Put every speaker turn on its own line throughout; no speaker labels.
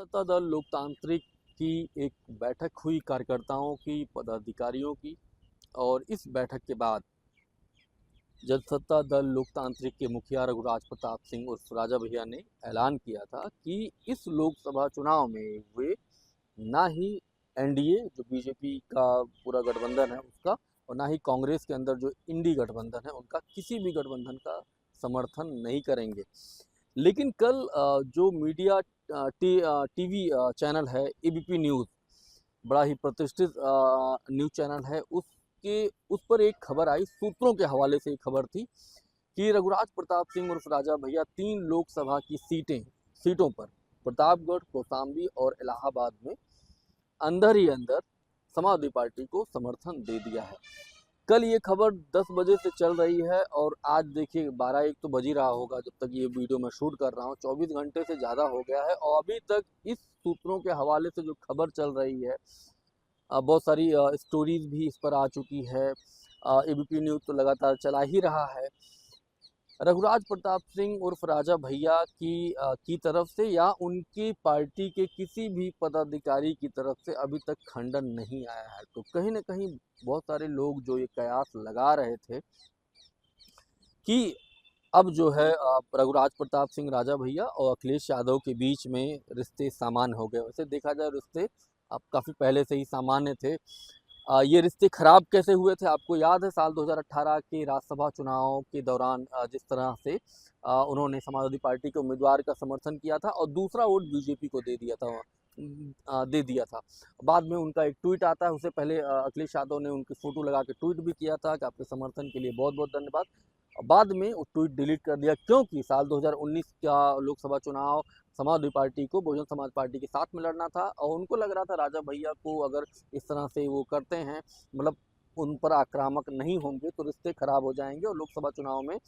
जनता दल लोकतांत्रिक की एक बैठक हुई कार्यकर्ताओं की, पदाधिकारियों की। और इस बैठक के बाद जनता दल लोकतांत्रिक के मुखिया रघुराज प्रताप सिंह उर्फ राजा भैया ने ऐलान किया था कि इस लोकसभा चुनाव में वे ना ही एनडीए जो बीजेपी का पूरा गठबंधन है उसका, और ना ही कांग्रेस के अंदर जो इंडी गठबंधन है उनका, किसी भी गठबंधन का समर्थन नहीं करेंगे। लेकिन कल जो मीडिया टीवी चैनल है एबीपी न्यूज़, बड़ा ही प्रतिष्ठित न्यूज़ चैनल है, उस पर एक खबर आई, सूत्रों के हवाले से एक खबर थी कि रघुराज प्रताप सिंह उर्फ राजा भैया 3 लोकसभा की सीटों पर प्रतापगढ़, कौशाम्बी और इलाहाबाद में अंदर ही अंदर समाजवादी पार्टी को समर्थन दे दिया है। कल ये खबर 10 बजे से चल रही है और आज देखिए 12-1 तो बज ही रहा होगा जब तक ये वीडियो मैं शूट कर रहा हूँ। 24 घंटे से ज़्यादा हो गया है और अभी तक इस सूत्रों के हवाले से जो खबर चल रही है, बहुत सारी स्टोरीज भी इस पर आ चुकी है। एबीपी न्यूज़ तो लगातार चला ही रहा है। रघुराज प्रताप सिंह उर्फ राजा भैया की तरफ से या उनकी पार्टी के किसी भी पदाधिकारी की तरफ से अभी तक खंडन नहीं आया है। तो कहीं ना कहीं बहुत सारे लोग जो ये कयास लगा रहे थे कि अब जो है रघुराज प्रताप सिंह राजा भैया और अखिलेश यादव के बीच में रिश्ते सामान्य हो गए। वैसे देखा जाए रिश्ते अब काफ़ी पहले से ही सामान्य थे। ये रिश्ते खराब कैसे हुए थे आपको याद है, साल 2018 के राज्यसभा चुनाव के दौरान जिस तरह से उन्होंने समाजवादी पार्टी के उम्मीदवार का समर्थन किया था और दूसरा वोट बीजेपी को दे दिया था। बाद में उनका एक ट्वीट आता है, उससे पहले अखिलेश यादव ने उनकी फ़ोटो लगा के ट्वीट भी किया था कि आपके समर्थन के लिए बहुत बहुत धन्यवाद। बाद में वो ट्वीट डिलीट कर दिया क्योंकि साल 2019 का लोकसभा चुनाव समाजवादी पार्टी को बहुजन समाज पार्टी के साथ में लड़ना था और उनको लग रहा था राजा भैया को अगर इस तरह से वो करते हैं, मतलब उन पर आक्रामक नहीं होंगे तो रिश्ते खराब हो जाएंगे और लोकसभा चुनाव में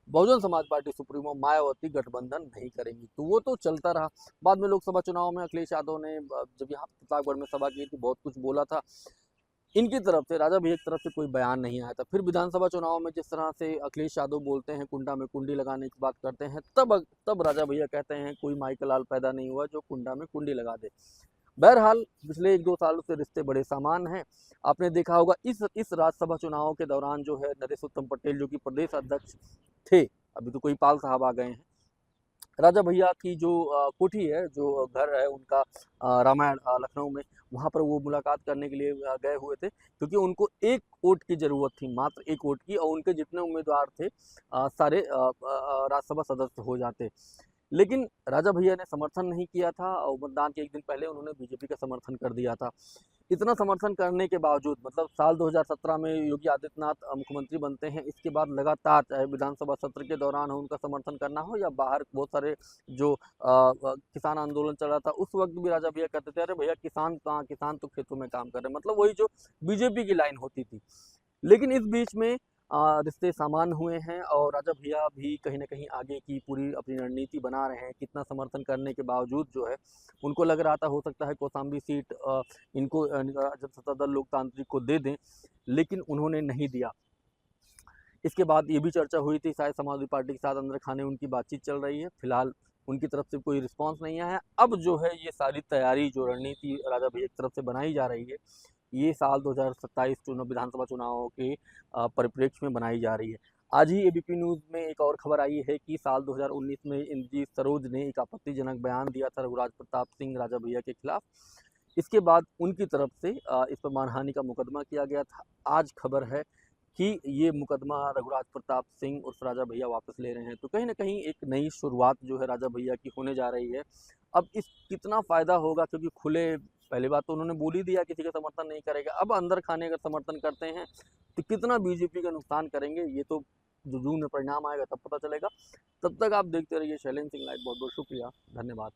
बहुजन समाज पार्टी सुप्रीमो मायावती गठबंधन नहीं करेंगी। तो वो तो चलता रहा। बाद में लोकसभा चुनाव में अखिलेश यादव ने जब यहाँ प्रतापगढ़ में सभा की थी बहुत कुछ बोला था। इनकी तरफ से, राजा भैया की तरफ से कोई बयान नहीं आया था। फिर विधानसभा चुनाव में जिस तरह से अखिलेश यादव बोलते हैं, कुंडा में कुंडी लगाने की बात करते हैं, तब राजा भैया कहते हैं कोई माई का लाल पैदा नहीं हुआ जो कुंडा में कुंडी लगा दे। बहरहाल पिछले 1-2 सालों से रिश्ते बड़े सामान्य हैं। आपने देखा होगा इस राज्यसभा चुनाव के दौरान जो है नरेश उत्तम पटेल जो कि प्रदेश अध्यक्ष थे, अभी तो कोई पाल साहब आ गए हैं, राजा भैया की जो कोठी है, जो घर है उनका रामायण लखनऊ में, वहाँ पर वो मुलाकात करने के लिए गए हुए थे क्योंकि उनको एक वोट की ज़रूरत थी, मात्र एक वोट की, और उनके जितने उम्मीदवार थे सारे राज्यसभा सदस्य हो जाते। लेकिन राजा भैया ने समर्थन नहीं किया था और मतदान के 1 दिन पहले उन्होंने बीजेपी का समर्थन कर दिया था। इतना समर्थन करने के बावजूद, मतलब साल 2017 में योगी आदित्यनाथ मुख्यमंत्री बनते हैं, इसके बाद लगातार चाहे विधानसभा सत्र के दौरान हो उनका समर्थन करना हो या बाहर बहुत सारे जो किसान आंदोलन चल रहा था उस वक्त भी राजा भैया कहते थे अरे भैया किसान कहाँ, किसान तो खेतों में काम कर रहे हैं, मतलब वही जो बीजेपी की लाइन होती थी। लेकिन इस बीच में रिश्ते सामान्य हुए हैं और राजा भैया भी कहीं न कहीं आगे की पूरी अपनी रणनीति बना रहे हैं। कितना समर्थन करने के बावजूद जो है, उनको लग रहा था हो सकता है कौशाम्बी सीट इनको जनता दल लोकतांत्रिक को दे दें, लेकिन उन्होंने नहीं दिया। इसके बाद ये भी चर्चा हुई थी शायद समाजवादी पार्टी के साथ अंदर खाने उनकी बातचीत चल रही है। फिलहाल उनकी तरफ से कोई रिस्पॉन्स नहीं आया है। अब जो है ये सारी तैयारी जो रणनीति राजा भैया की तरफ से बनाई जा रही है, ये साल 2027 विधानसभा चुनावों के परिप्रेक्ष्य में बनाई जा रही है। आज ही एबीपी न्यूज़ में एक और खबर आई है कि साल 2019 में इंद्रजीत सरोज ने एक आपत्तिजनक बयान दिया था रघुराज प्रताप सिंह राजा भैया के खिलाफ। इसके बाद उनकी तरफ से इस पर मानहानि का मुकदमा किया गया था। आज खबर है कि ये मुकदमा रघुराज प्रताप सिंह उर्फ राजा भैया वापस ले रहे हैं। तो कहीं न कहीं एक नई शुरुआत जो है राजा भैया की होने जा रही है। अब इस कितना फ़ायदा होगा, क्योंकि खुले, पहली बात तो उन्होंने बोल ही दिया किसी का समर्थन नहीं करेगा। अब अंदर खाने का समर्थन करते हैं तो कितना बीजेपी का नुकसान करेंगे, ये तो जो जून में परिणाम आएगा तब पता चलेगा। तब तक आप देखते रहिए शैलेंद्र सिंह लाइव। बहुत बहुत शुक्रिया, धन्यवाद।